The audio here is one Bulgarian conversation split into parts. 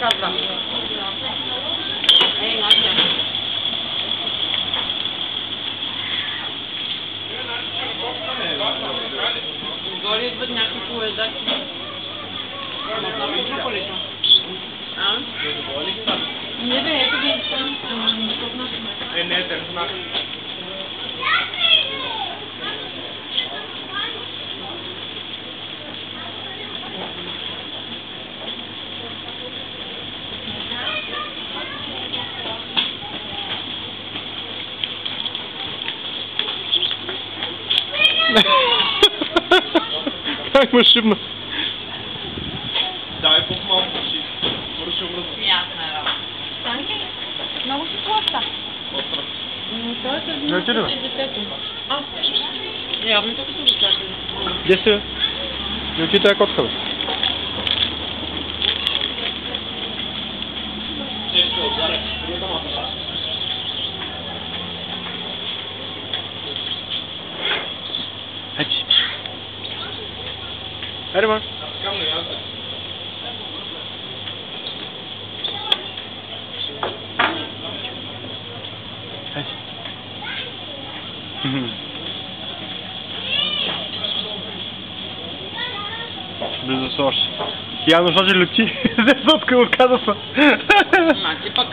казва. Горе идват някакви поездачи. А? Не бе, ето ги. Не, те не знам. Как ме шибна? Дай по-малко си. Върши връзка. Ясна работа. Танки? Много си плаща. Остра. Той е Не отиде, бе. детето. Явно тук са децата. Где си, бе? Не отиде тая котка, бе. Чешко, отзаре. Другата мата. Хайде. Хайде, ма. Кам не ясна. Хайде. Близо са още. Явно ще люти. Зесотка отказва се. Ти пък.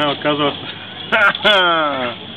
Отказва се.